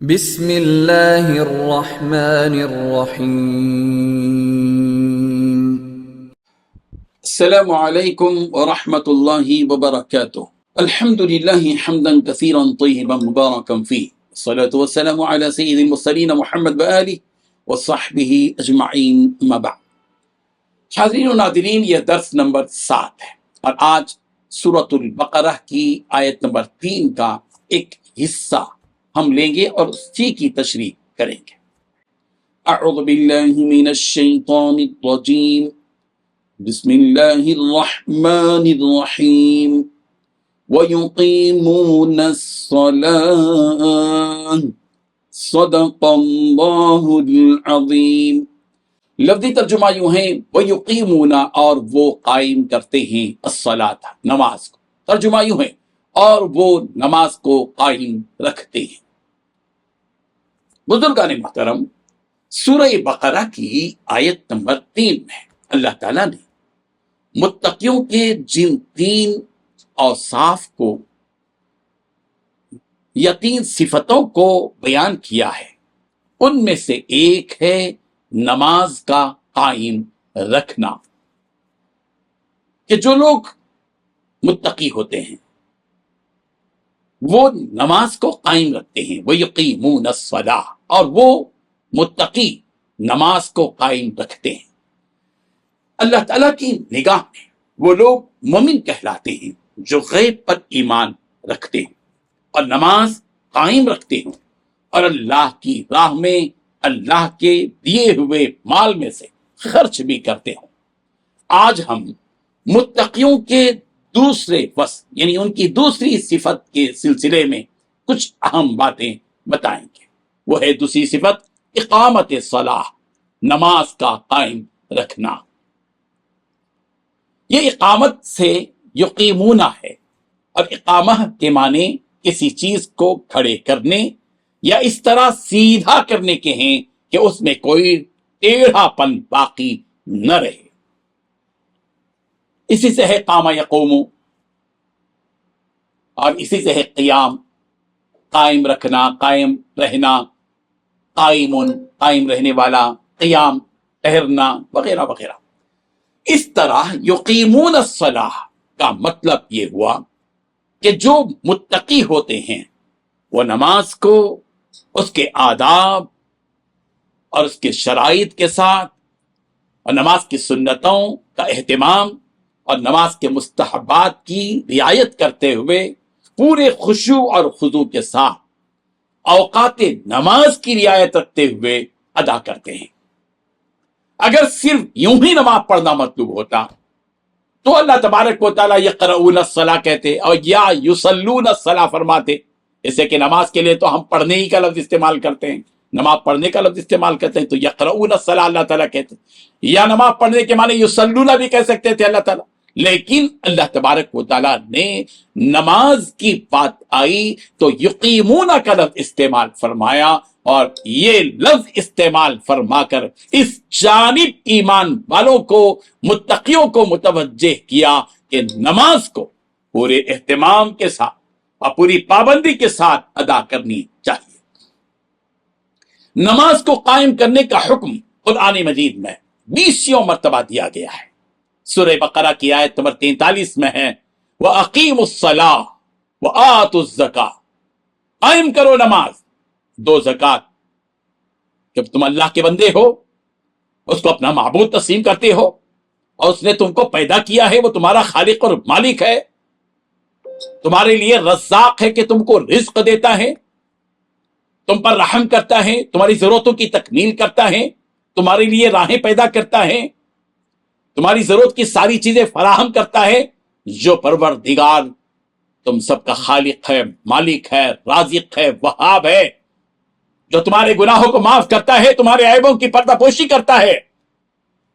بسم اللہ الرحمن الرحیم۔ السلام علیکم ورحمۃ اللہ وبرکاتہ۔ الحمد للہ حمدا کثیرا طیبا مبارکا فیہ، الصلاۃ والسلام علی سید المرسلین محمد وآلہ وصحبہ اجمعین، اما بعد۔ حاضرین و ناظرین، یہ درس نمبر 7 ہے اور آج سورۃ البقرہ کی آیت نمبر 3 کا ایک حصہ ہم لیں گے اور اسی کی تشریح کریں گے۔ اعوذ باللہ من الشیطان الرجیم، بسم اللہ الرحمن الرحیم، وَيُقِيمُونَ الصَّلَاةَ صدق اللہ العظیم۔ لفظی ترجمہ یوں ہے، وَيُقِيمُونَ، اور وہ قائم کرتے ہیں، الصلاۃ، نماز کو۔ ترجمہ یوں ہے، اور وہ نماز کو قائم رکھتے ہیں۔ بزرگان محترم، سورہ بقرہ کی آیت نمبر 3 میں اللہ تعالیٰ نے متقیوں کے جن 3 اوصاف کو یا 3 صفتوں کو بیان کیا ہے، ان میں سے ایک ہے نماز کا قائم رکھنا، کہ جو لوگ متقی ہوتے ہیں وہ نماز کو قائم رکھتے ہیں، وَيُقِيمُونَ الصَّلَاةَ، اور وہ متقی نماز کو قائم رکھتے ہیں۔ اللہ تعالیٰ کی نگاہ میں وہ لوگ مومن کہلاتے ہیں جو غیب پر ایمان رکھتے ہیں اور نماز قائم رکھتے ہیں اور اللہ کی راہ میں اللہ کے دیے ہوئے مال میں سے خرچ بھی کرتے ہوں۔ آج ہم متقیوں کے دوسرے وصف، یعنی ان کی دوسری صفت کے سلسلے میں کچھ اہم باتیں بتائیں گے۔ وہ ہے دوسری صفت، اقامت صلاح، نماز کا قائم رکھنا۔ یہ اقامت سے یقیمون ہے، اور اقامہ کے معنی کسی چیز کو کھڑے کرنے یا اس طرح سیدھا کرنے کے ہیں کہ اس میں کوئی ٹیڑھا پن باقی نہ رہے۔ اسی سے ہے قام یقوم، اور اسی سے ہے قیام، قائم رکھنا، قائم رہنا، قائم رہنے والا، قیام ٹہرنا، وغیرہ وغیرہ۔ اس طرح یقیمون الصلاح کا مطلب یہ ہوا کہ جو متقی ہوتے ہیں وہ نماز کو اس کے آداب اور اس کے شرائط کے ساتھ، اور نماز کی سنتوں کا اہتمام اور نماز کے مستحبات کی رعایت کرتے ہوئے پورے خشوع اور خضوع کے ساتھ اوقات نماز کی رعایت رکھتے ہوئے ادا کرتے ہیں۔ اگر صرف یوں ہی نماز پڑھنا مطلوب ہوتا تو اللہ تبارک و تعالیٰ یقرؤون الصلاۃ کہتے اور یا یصلون الصلاۃ فرماتے، جیسے کہ نماز کے لیے تو ہم پڑھنے ہی کا لفظ استعمال کرتے ہیں، نماز پڑھنے کا لفظ استعمال کرتے ہیں، تو یقرؤون الصلاۃ اللہ تعالیٰ کہتے، یا نماز پڑھنے کے معنی یصلون بھی کہہ سکتے تھے اللہ تعالیٰ، لیکن اللہ تبارک و تعالیٰ نے نماز کی بات آئی تو یقیمون کا لفظ استعمال فرمایا، اور یہ لفظ استعمال فرما کر اس جانب ایمان والوں کو، متقیوں کو متوجہ کیا کہ نماز کو پورے اہتمام کے ساتھ اور پوری پابندی کے ساتھ ادا کرنی چاہیے۔ نماز کو قائم کرنے کا حکم قرآن مجید میں 20 مرتبہ دیا گیا ہے۔ سورہ بقرہ کی آیت نمبر 43 میں ہے، وَأَقِيمُوا الصَّلَاةَ وَآتُوا الزَّكَاةَ، قائم کرو نماز، دو زکوٰۃ۔ جب تم اللہ کے بندے ہو، اس کو اپنا معبود تسلیم کرتے ہو، اور اس نے تم کو پیدا کیا ہے، وہ تمہارا خالق اور مالک ہے، تمہارے لیے رزاق ہے کہ تم کو رزق دیتا ہے، تم پر رحم کرتا ہے، تمہاری ضرورتوں کی تکمیل کرتا ہے، تمہارے لیے راہیں پیدا کرتا ہے، تمہاری ضرورت کی ساری چیزیں فراہم کرتا ہے، جو پروردگار تم سب کا خالق ہے، مالک ہے، رازق ہے، وہاب ہے، جو تمہارے گناہوں کو معاف کرتا ہے، تمہارے عیبوں کی پردہ پوشی کرتا ہے،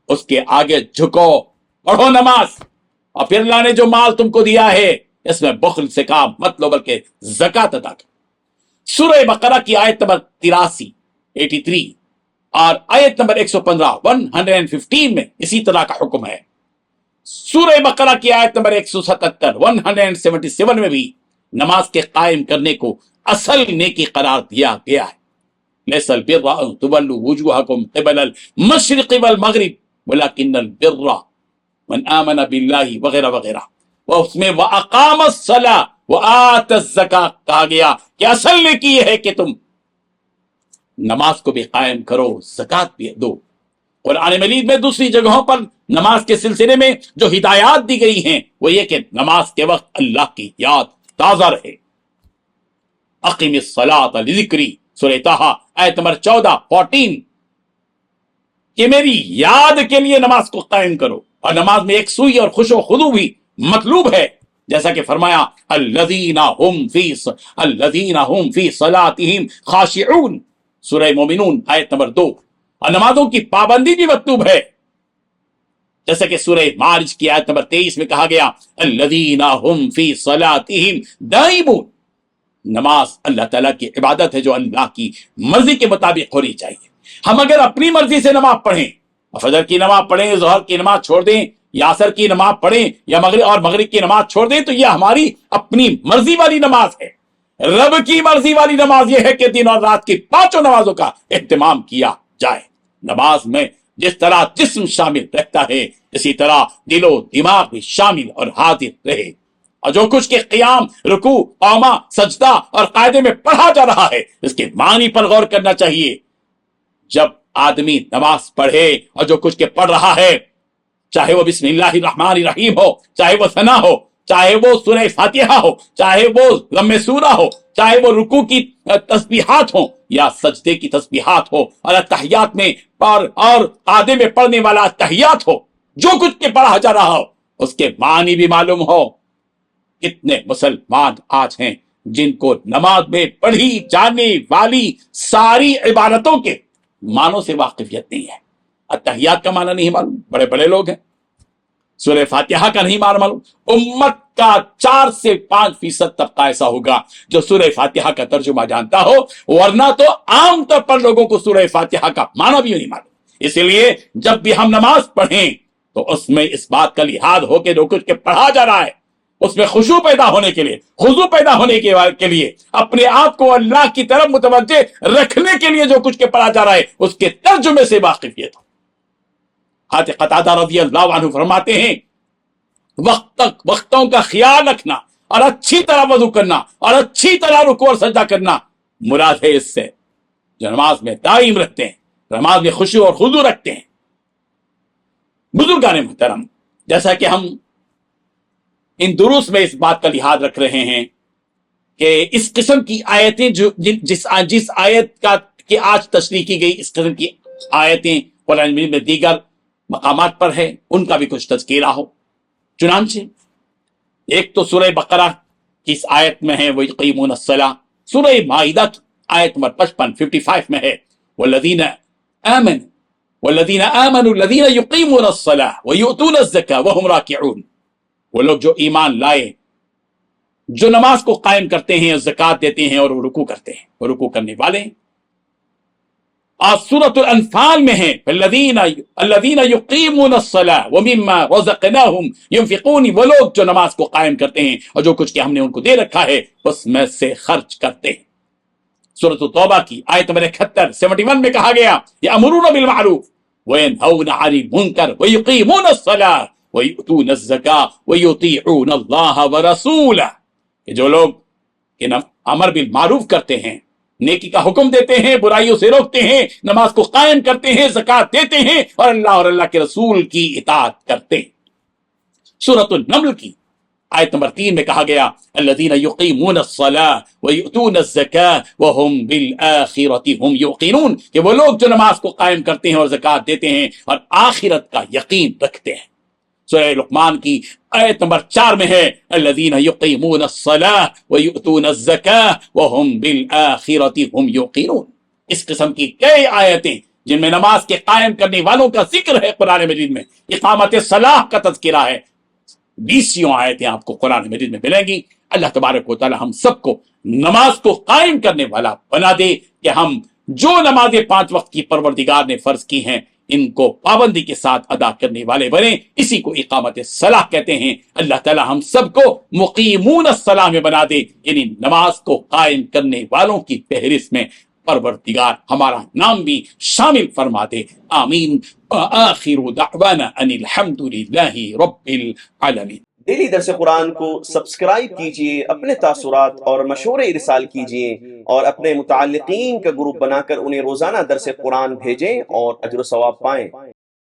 اس کے آگے جھکو، پڑھو نماز، اور پھر اللہ نے جو مال تم کو دیا ہے اس میں بخل سے کام مت لو بلکہ زکوٰۃ ادا کرو۔ سورہ بقرہ کی آیت نمبر 83 اور آیت نمبر 115 میں اسی طرح کا حکم ہے۔ سورہ بقرہ کی آیت نمبر 177 میں بھی نماز کے قائم کرنے کو اصل نیکی قرار دیا گیا ہے۔ لیس البر ان تولوا وجوہکم قبل المشرق والمغرب ولکن البر من آمن باللہ وغیرہ وغیرہ، وہ اس میں وَأَقَامَ الصَّلَاةَ وَآتَ الزَّكَاةَ کہا گیا کہ اصل نیکی یہ ہے کہ تم نماز کو بھی قائم کرو، زکوٰۃ بھی دو۔ قرآن مجید میں دوسری جگہوں پر نماز کے سلسلے میں جو ہدایات دی گئی ہیں وہ یہ کہ نماز کے وقت اللہ کی یاد تازہ رہے۔ اقیم الصلاۃ لذکری، سورہ طٰہٰ آیت نمبر 14 کہ میری یاد کے لیے نماز کو قائم کرو، اور نماز میں یکسوئی اور خشوع و خضوع بھی مطلوب ہے، جیسا کہ فرمایا الذین هم فی صلاتہم خاشعون، سورہ مومنون آیت نمبر 2۔ اور نمازوں کی پابندی بھی مطلوب ہے، جیسا کہ سورہ معارج کی آیت نمبر 23 میں کہا گیا الذین هم فی صلاتہم دائمون۔ نماز اللہ تعالیٰ کی عبادت ہے جو اللہ کی مرضی کے مطابق ہونی چاہیے۔ ہم اگر اپنی مرضی سے نماز پڑھیں، فجر کی نماز پڑھیں، ظہر کی نماز چھوڑ دیں، یا عصر کی نماز پڑھیں، یا مغرب کی نماز چھوڑ دیں، تو یہ ہماری اپنی مرضی والی نماز ہے۔ رب کی مرضی والی نماز یہ ہے کہ دن اور رات کی 5 نمازوں کا اہتمام کیا جائے۔ نماز میں جس طرح جسم شامل رہتا ہے، اسی طرح دل و دماغ بھی شامل اور حاضر رہے، اور جو کچھ کے قیام، رکوع، قومہ، سجدہ اور قاعدے میں پڑھا جا رہا ہے اس کے معنی پر غور کرنا چاہیے۔ جب آدمی نماز پڑھے اور جو کچھ کے پڑھ رہا ہے، چاہے وہ بسم اللہ الرحمن الرحیم ہو، چاہے وہ ثنا ہو، چاہے وہ سورہ فاتحہ ہو، چاہے وہ ضم سورہ ہو، چاہے وہ رکوع کی تسبیحات ہوں یا سجدے کی تسبیحات ہو، اور اتحیات میں اور قاعدے میں پڑھنے والا اتحیات ہو، جو کچھ کے پڑھا جا رہا ہو اس کے معنی بھی معلوم ہو۔ کتنے مسلمان آج ہیں جن کو نماز میں پڑھی جانے والی ساری عبادتوں کے معنوں سے واقفیت نہیں ہے۔ اتحیات کا معنی نہیں معلوم، بڑے بڑے لوگ ہیں، سورہ فاتحہ کا نہیں معلوم۔ امت کا 4 سے 5% طبقہ ایسا ہوگا جو سورہ فاتحہ کا ترجمہ جانتا ہو، ورنہ تو عام طور پر لوگوں کو سورہ فاتحہ کا معنی بھی نہیں معلوم۔ اسی لیے جب بھی ہم نماز پڑھیں تو اس میں اس بات کا لحاظ ہو کہ جو کچھ کے پڑھا جا رہا ہے اس میں خشوع پیدا ہونے کے لیے، خضوع پیدا ہونے کے لیے، اپنے آپ کو اللہ کی طرف متوجہ رکھنے کے لیے جو کچھ کے پڑھا جا رہا ہے اس کے ترجمے سے واقفیت ہو۔ حضرت قتادہ رضی اللہ عنہ فرماتے ہیں وقتوں کا خیال رکھنا اور اچھی طرح وضو کرنا اور اچھی طرح رکوع اور سجدہ کرنا مراد ہے اس سے جو نماز میں دائم رہتے ہیں، نماز میں خشوع اور خضوع رکھتے ہیں۔ بزرگان محترم، جیسا کہ ہم ان دروس میں اس بات کا لحاظ رکھ رہے ہیں کہ اس قسم کی آیتیں جس آیت کا کہ آج تشریح کی گئی، اس قسم کی آیتیں قرآن مجید میں دیگر مقامات پر ہے، ان کا بھی کچھ تذکرہ ہو۔ چنانچہ ایک تو سورہ بقرہ کی اس آیت میں ہے وَيُقِيمُونَ الصَّلَاةَ، سورہ مائدہ کی آیت نمبر 55 میں ہے وَالَّذِينَ آمَنُوا الَّذِينَ يُقِيمُونَ الصَّلَاةَ وَيُؤْتُونَ الزَّكَاةَ وَهُمْ رَاكِعُونَ، وہ لوگ جو ایمان لائے، جو نماز کو قائم کرتے ہیں، زکوٰۃ دیتے ہیں اور وہ رکوع کرتے ہیں، وہ رکوع کرنے والے ہیں۔ اور سورۃ الانفال میں ہے الذین یقیمون الصلاۃ ومما رزقناہم ینفقون، وہ لوگ جو نماز کو قائم کرتے ہیں اور جو کچھ کہ ہم نے ان کو دے رکھا ہے اس میں سے خرچ کرتے ہیں۔ سورۃ التوبہ کی آیت نمبر 71 میں کہا گیا یأمرون بالمعروف وینہون عن المنکر ویقیمون الصلاۃ ویؤتون الزکاۃ ویطیعون اللہ ورسولہ، کہ جو لوگ امر بالمعروف کرتے ہیں، نیکی کا حکم دیتے ہیں، برائیوں سے روکتے ہیں، نماز کو قائم کرتے ہیں، زکوٰۃ دیتے ہیں اور اللہ کے رسول کی اطاعت کرتے ہیں۔ سورۃ النمل کی آیت نمبر 3 میں کہا گیا الذین یقیمون الصلاۃ ویؤتون الزکاۃ وہم بالآخرۃ ہم یوقنون، کہ وہ لوگ جو نماز کو قائم کرتے ہیں اور زکوٰۃ دیتے ہیں اور آخرت کا یقین رکھتے ہیں۔ سورہ لقمان کی آیت نمبر 4 میں ہے الذین یقیمون الصلاۃ ویؤتون الزکاۃ وہم بالآخرۃ ہم یوقنون۔ اس قسم کی کئی آیتیں جن میں نماز کے قائم کرنے والوں کا ذکر ہے قرآن مجید میں، اقامت صلاح کا تذکرہ ہے، 20 آیتیں آپ کو قرآن مجید میں ملیں گی۔ اللہ تبارک و تعالی ہم سب کو نماز کو قائم کرنے والا بنا دے کہ ہم جو نمازیں 5 وقت کی پروردگار نے فرض کی ہیں ان کو پابندی کے ساتھ ادا کرنے والے بنے. اسی کو اقامت صلاح کہتے ہیں. اللہ تعالی ہم سب کو مقیمون الصلاح میں بنا دے، یعنی نماز کو قائم کرنے والوں کی فہرست میں پروردگار ہمارا نام بھی شامل فرما دے. آمین. وآخر دعوانا ان الحمد للہ رب العالمین. ڈیلی درس قرآن کو سبسکرائب کیجئے، اپنے تاثرات اور مشورے ارسال کیجئے، اور اپنے متعلقین کا گروپ بنا کر انہیں روزانہ درس قرآن بھیجیں اور اجر و ثواب پائیں.